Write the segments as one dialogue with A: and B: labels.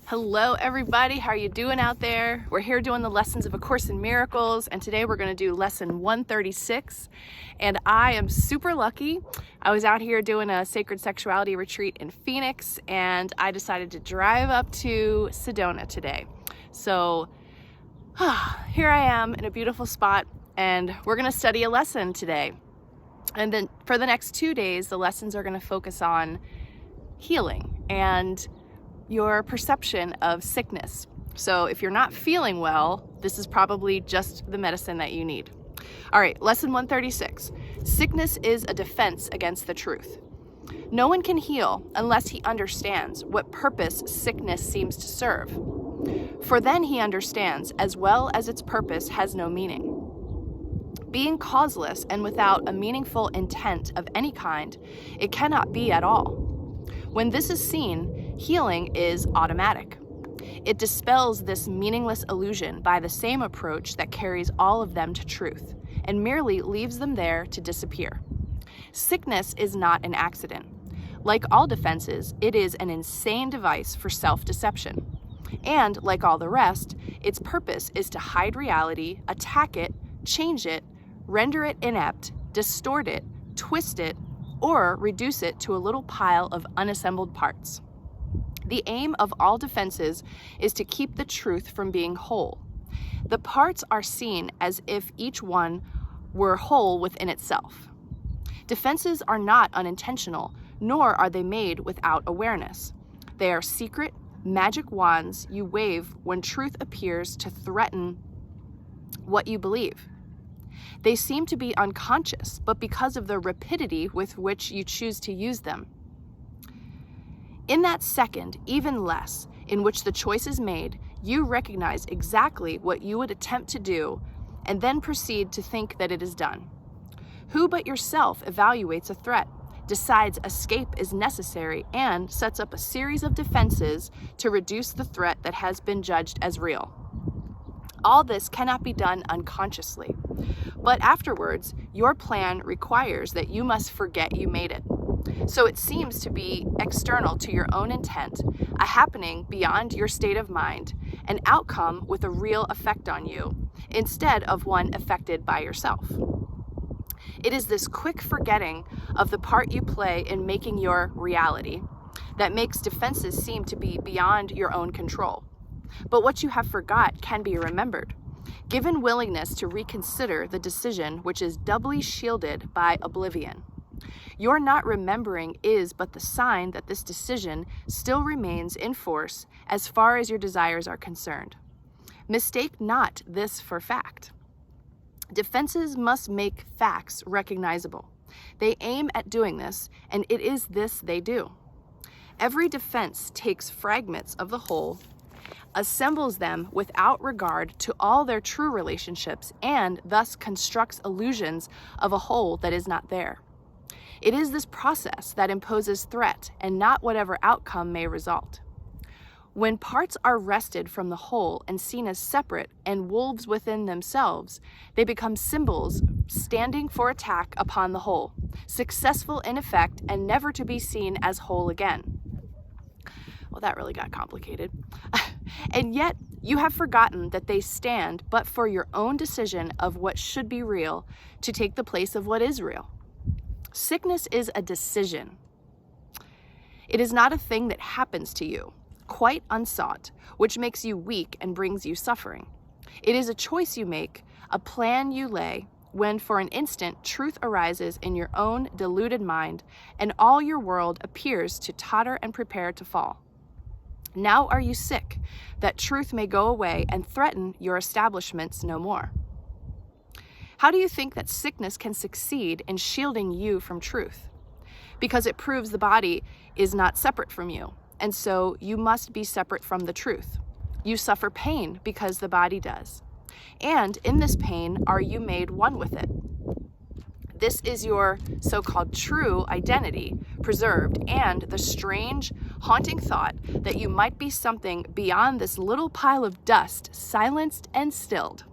A: Hello everybody, how are you doing out there? We're here doing the lessons of A Course in Miracles, and today we're going to do lesson 136. And I am super lucky. I was out here doing a sacred sexuality retreat in Phoenix, and I decided to drive up to Sedona today. So here I am in a beautiful spot, and we're going to study a lesson today. And then for the next 2 days, the lessons are going to focus on healing and your perception of sickness. So if you're not feeling well, this is probably just the medicine that you need. All right, lesson 136. Sickness is a defense against the truth. No one can heal unless he understands what purpose sickness seems to serve. For then he understands, as well as its purpose has no meaning. Being causeless and without a meaningful intent of any kind, it cannot be at all. When this is seen, healing is automatic. It dispels this meaningless illusion by the same approach that carries all of them to truth, and merely leaves them there to disappear. Sickness is not an accident. Like all defenses, it is an insane device for self-deception. And, like all the rest, its purpose is to hide reality, attack it, change it, render it inept, distort it, twist it, or reduce it to a little pile of unassembled parts. The aim of all defenses is to keep the truth from being whole. The parts are seen as if each one were whole within itself. Defenses are not unintentional, nor are they made without awareness. They are secret, magic wands you wave when truth appears to threaten what you believe. They seem to be unconscious, but because of the rapidity with which you choose to use them. In that second, even less, in which the choice is made, you recognize exactly what you would attempt to do and then proceed to think that it is done. Who but yourself evaluates a threat, decides escape is necessary, and sets up a series of defenses to reduce the threat that has been judged as real? All this cannot be done unconsciously, but afterwards, your plan requires that you must forget you made it. So it seems to be external to your own intent, a happening beyond your state of mind, an outcome with a real effect on you, instead of one affected by yourself. It is this quick forgetting of the part you play in making your reality that makes defenses seem to be beyond your own control. But what you have forgot can be remembered, given willingness to reconsider the decision which is doubly shielded by oblivion. Your not remembering is but the sign that this decision still remains in force as far as your desires are concerned. Mistake not this for fact. Defenses must make facts recognizable. They aim at doing this, and it is this they do. Every defense takes fragments of the whole, assembles them without regard to all their true relationships, and thus constructs illusions of a whole that is not there. It is this process that imposes threat, and not whatever outcome may result. When parts are wrested from the whole and seen as separate and wolves within themselves, they become symbols standing for attack upon the whole, successful in effect and never to be seen as whole again. Well, that really got complicated. And yet, you have forgotten that they stand but for your own decision of what should be real to take the place of what is real. Sickness is a decision. It is not a thing that happens to you, quite unsought, which makes you weak and brings you suffering. It is a choice you make, a plan you lay, when for an instant truth arises in your own deluded mind, and all your world appears to totter and prepare to fall. Now are you sick, that truth may go away and threaten your establishments no more. How do you think that sickness can succeed in shielding you from truth? Because it proves the body is not separate from you, and so you must be separate from the truth. You suffer pain because the body does. And in this pain are you made one with it. This is your so-called true identity preserved, and the strange, haunting thought that you might be something beyond this little pile of dust, silenced and stilled.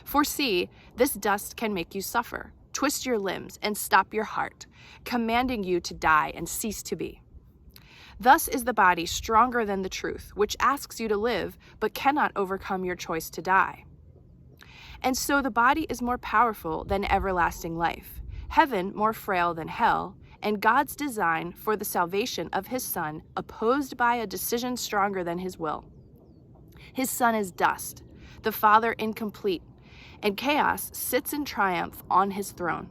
A: For see, this dust can make you suffer, twist your limbs, and stop your heart, commanding you to die and cease to be. Thus is the body stronger than the truth, which asks you to live, but cannot overcome your choice to die. And so the body is more powerful than everlasting life, heaven more frail than hell, and God's design for the salvation of his Son opposed by a decision stronger than his will. His Son is dust, the Father incomplete, and chaos sits in triumph on his throne.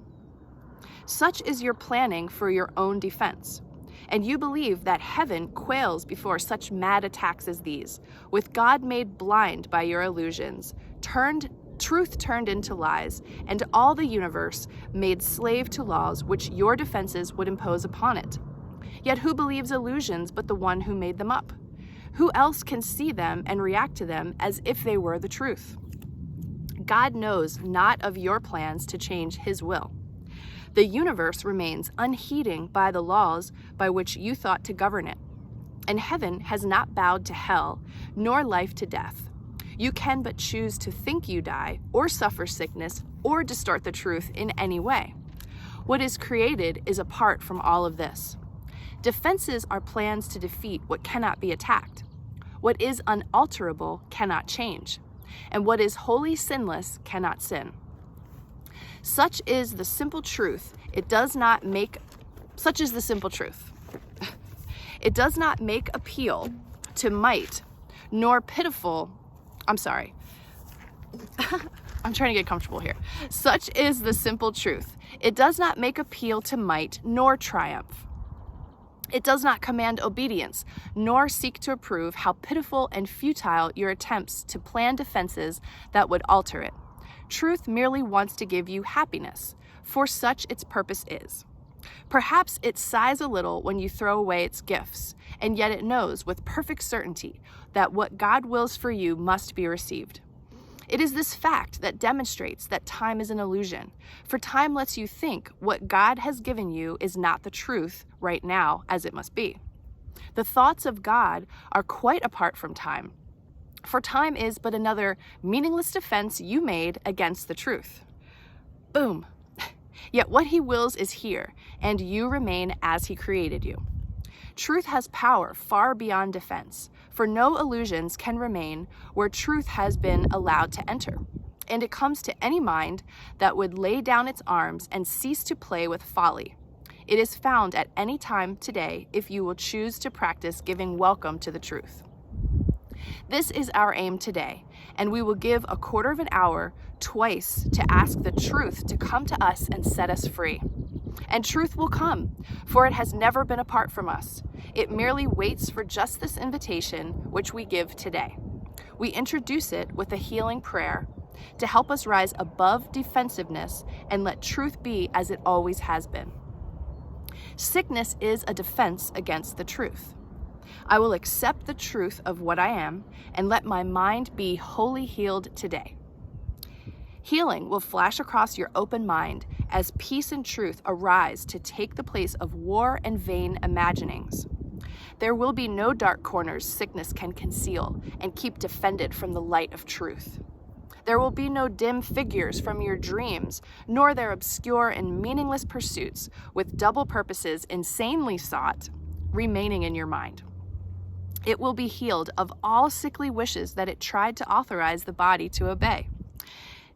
A: Such is your planning for your own defense. And you believe that heaven quails before such mad attacks as these, with God made blind by your illusions, truth turned into lies, and all the universe made slave to laws which your defenses would impose upon it. Yet who believes illusions but the one who made them up? Who else can see them and react to them as if they were the truth? God knows not of your plans to change his will. The universe remains unheeding by the laws by which you thought to govern it. And heaven has not bowed to hell, nor life to death. You can but choose to think you die, or suffer sickness, or distort the truth in any way. What is created is apart from all of this. Defenses are plans to defeat what cannot be attacked. What is unalterable cannot change, and what is wholly sinless cannot sin. Such is the simple truth. It does not make appeal to might, nor pitiful. I'm sorry. I'm trying to get comfortable here. Such is the simple truth. It does not make appeal to might, nor triumph. It does not command obedience, nor seek to prove how pitiful and futile your attempts to plan defenses that would alter it. Truth merely wants to give you happiness, for such its purpose is. Perhaps it sighs a little when you throw away its gifts, and yet it knows with perfect certainty that what God wills for you must be received. It is this fact that demonstrates that time is an illusion, for time lets you think what God has given you is not the truth right now as it must be. The thoughts of God are quite apart from time, for time is but another meaningless defense you made against the truth. Boom. Yet what he wills is here, and you remain as he created you. Truth has power far beyond defense, for no illusions can remain where truth has been allowed to enter. And it comes to any mind that would lay down its arms and cease to play with folly. It is found at any time today if you will choose to practice giving welcome to the truth. This is our aim today, and we will give a quarter of an hour twice to ask the truth to come to us and set us free. And truth will come, for it has never been apart from us. It merely waits for just this invitation which we give today. We introduce it with a healing prayer to help us rise above defensiveness and let truth be as it always has been. Sickness is a defense against the truth. I will accept the truth of what I am and let my mind be wholly healed today. Healing will flash across your open mind as peace and truth arise to take the place of war and vain imaginings. There will be no dark corners sickness can conceal and keep defended from the light of truth. There will be no dim figures from your dreams, nor their obscure and meaningless pursuits with double purposes insanely sought remaining in your mind. It will be healed of all sickly wishes that it tried to authorize the body to obey.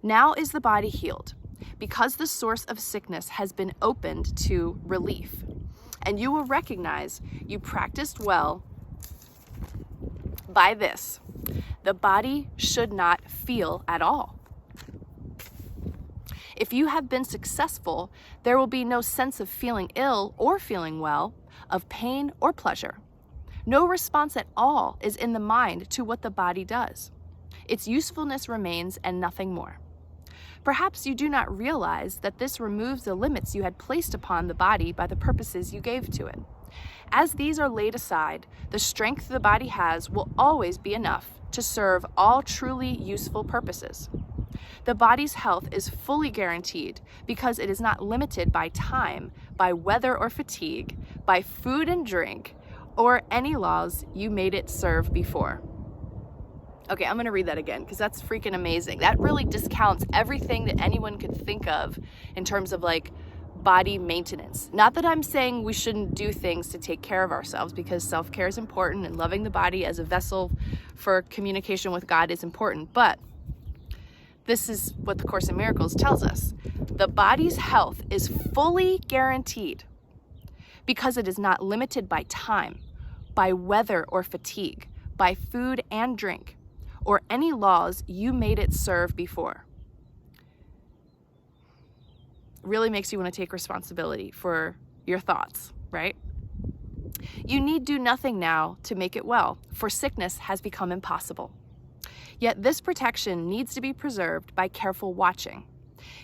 A: Now is the body healed, because the source of sickness has been opened to relief. And you will recognize you practiced well by this. The body should not feel at all. If you have been successful, there will be no sense of feeling ill or feeling well, of pain or pleasure. No response at all is in the mind to what the body does. Its usefulness remains and nothing more. Perhaps you do not realize that this removes the limits you had placed upon the body by the purposes you gave to it. As these are laid aside, the strength the body has will always be enough to serve all truly useful purposes. The body's health is fully guaranteed because it is not limited by time, by weather or fatigue, by food and drink, or any laws you made it serve before. Okay, I'm gonna read that again because that's freaking amazing. That really discounts everything that anyone could think of in terms of like body maintenance. Not that I'm saying we shouldn't do things to take care of ourselves, because self-care is important and loving the body as a vessel for communication with God is important, but this is what the Course in Miracles tells us. The body's health is fully guaranteed because it is not limited by time, by weather or fatigue, by food and drink, or any laws you made it serve before. Really makes you want to take responsibility for your thoughts, right? You need do nothing now to make it well, for sickness has become impossible. Yet this protection needs to be preserved by careful watching.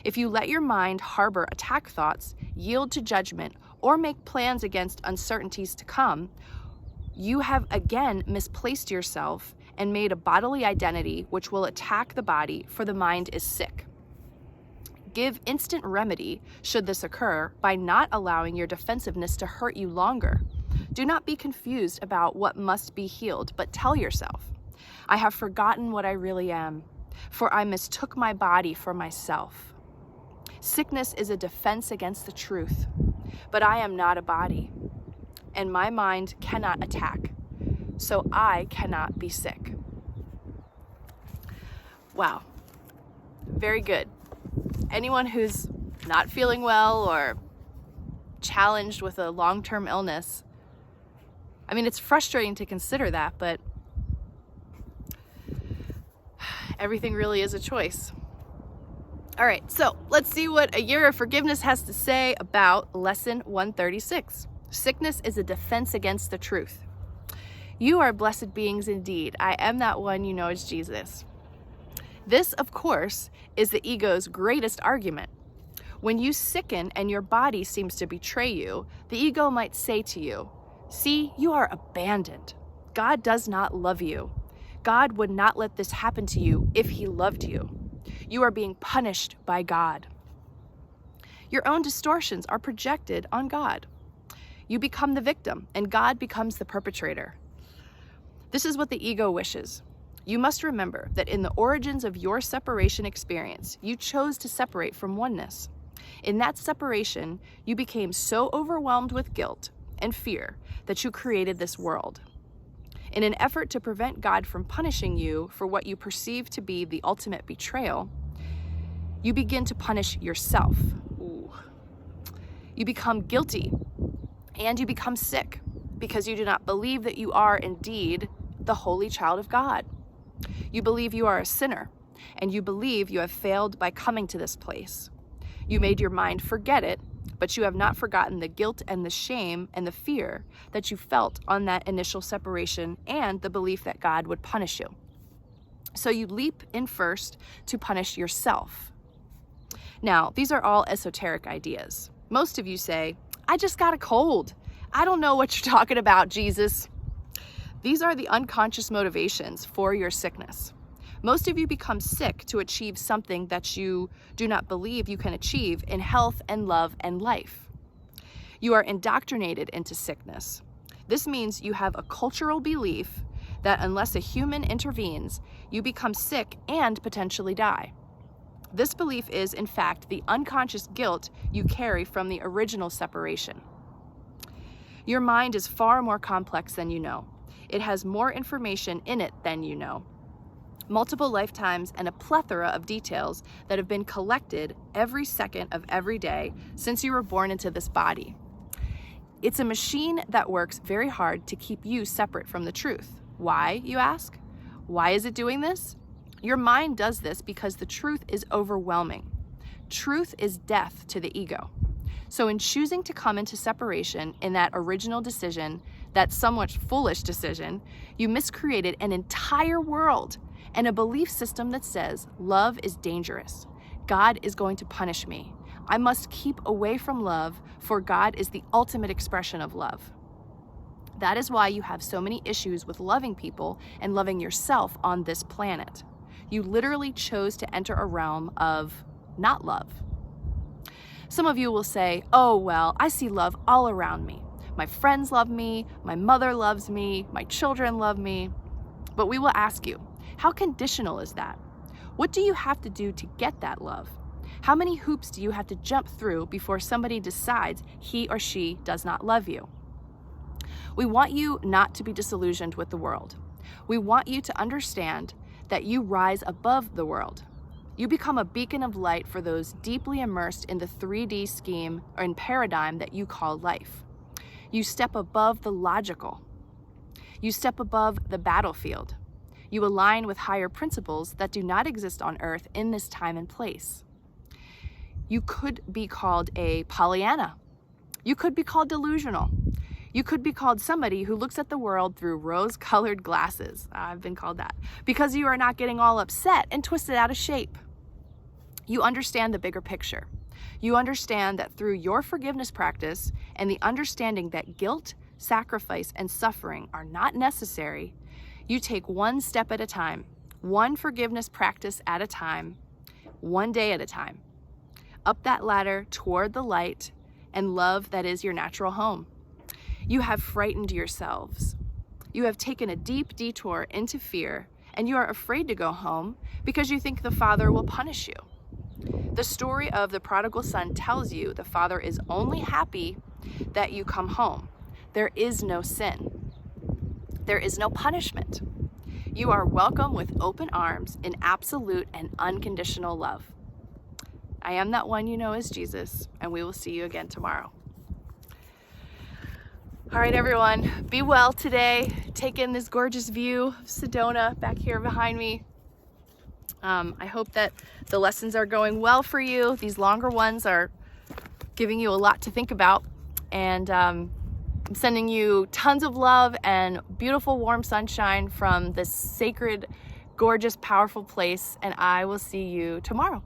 A: If you let your mind harbor attack thoughts, yield to judgment, or make plans against uncertainties to come, you have again misplaced yourself and made a bodily identity which will attack the body, for the mind is sick. Give instant remedy should this occur by not allowing your defensiveness to hurt you longer. Do not be confused about what must be healed, but tell yourself, I have forgotten what I really am, for I mistook my body for myself. Sickness is a defense against the truth, but I am not a body, and my mind cannot attack, so I cannot be sick. Wow, very good. Anyone who's not feeling well or challenged with a long-term illness, I mean, it's frustrating to consider that, but everything really is a choice. All right, so let's see what A Year of Forgiveness has to say about lesson 136. Sickness is a defense against the truth. You are blessed beings indeed. I am that one you know as Jesus. This, of course, is the ego's greatest argument. When you sicken and your body seems to betray you, the ego might say to you, see, you are abandoned. God does not love you. God would not let this happen to you if he loved you. You are being punished by God. Your own distortions are projected on God. You become the victim and God becomes the perpetrator. This is what the ego wishes. You must remember that in the origins of your separation experience, you chose to separate from oneness. In that separation, you became so overwhelmed with guilt and fear that you created this world. In an effort to prevent God from punishing you for what you perceive to be the ultimate betrayal, you begin to punish yourself. Ooh. You become guilty and you become sick because you do not believe that you are indeed the holy child of God. You believe you are a sinner, and you believe you have failed by coming to this place. You made your mind forget it, but you have not forgotten the guilt and the shame and the fear that you felt on that initial separation and the belief that God would punish you. So you leap in first to punish yourself. Now, these are all esoteric ideas. Most of you say, I just got a cold. I don't know what you're talking about, Jesus. These are the unconscious motivations for your sickness. Most of you become sick to achieve something that you do not believe you can achieve in health and love and life. You are indoctrinated into sickness. This means you have a cultural belief that unless a human intervenes, you become sick and potentially die. This belief is, in fact, the unconscious guilt you carry from the original separation. Your mind is far more complex than you know. It has more information in it than you know. Multiple lifetimes and a plethora of details that have been collected every second of every day since you were born into this body. It's a machine that works very hard to keep you separate from the truth. Why, you ask? Why is it doing this? Your mind does this because the truth is overwhelming. Truth is death to the ego. So in choosing to come into separation in that original decision, that somewhat foolish decision, you miscreated an entire world and a belief system that says love is dangerous. God is going to punish me. I must keep away from love, for God is the ultimate expression of love. That is why you have so many issues with loving people and loving yourself on this planet. You literally chose to enter a realm of not love. Some of you will say, oh, well, I see love all around me. My friends love me, my mother loves me, my children love me. But we will ask you, how conditional is that? What do you have to do to get that love? How many hoops do you have to jump through before somebody decides he or she does not love you? We want you not to be disillusioned with the world. We want you to understand that you rise above the world. You become a beacon of light for those deeply immersed in the 3D scheme or in paradigm that you call life. You step above the logical. You step above the battlefield. You align with higher principles that do not exist on earth in this time and place. You could be called a Pollyanna. You could be called delusional. You could be called somebody who looks at the world through rose-colored glasses. I've been called that. Because you are not getting all upset and twisted out of shape. You understand the bigger picture. You understand that through your forgiveness practice and the understanding that guilt, sacrifice, and suffering are not necessary, you take one step at a time, one forgiveness practice at a time, one day at a time, up that ladder toward the light and love that is your natural home. You have frightened yourselves. You have taken a deep detour into fear, and you are afraid to go home because you think the Father will punish you. The story of the prodigal son tells you the Father is only happy that you come home. There is no sin. There is no punishment. You are welcome with open arms in absolute and unconditional love. I am that one you know as Jesus, and we will see you again tomorrow. All right, everyone, be well today. Take in this gorgeous view of Sedona back here behind me. I hope that the lessons are going well for you. These longer ones are giving you a lot to think about. And I'm sending you tons of love and beautiful warm sunshine from this sacred, gorgeous, powerful place. And I will see you tomorrow.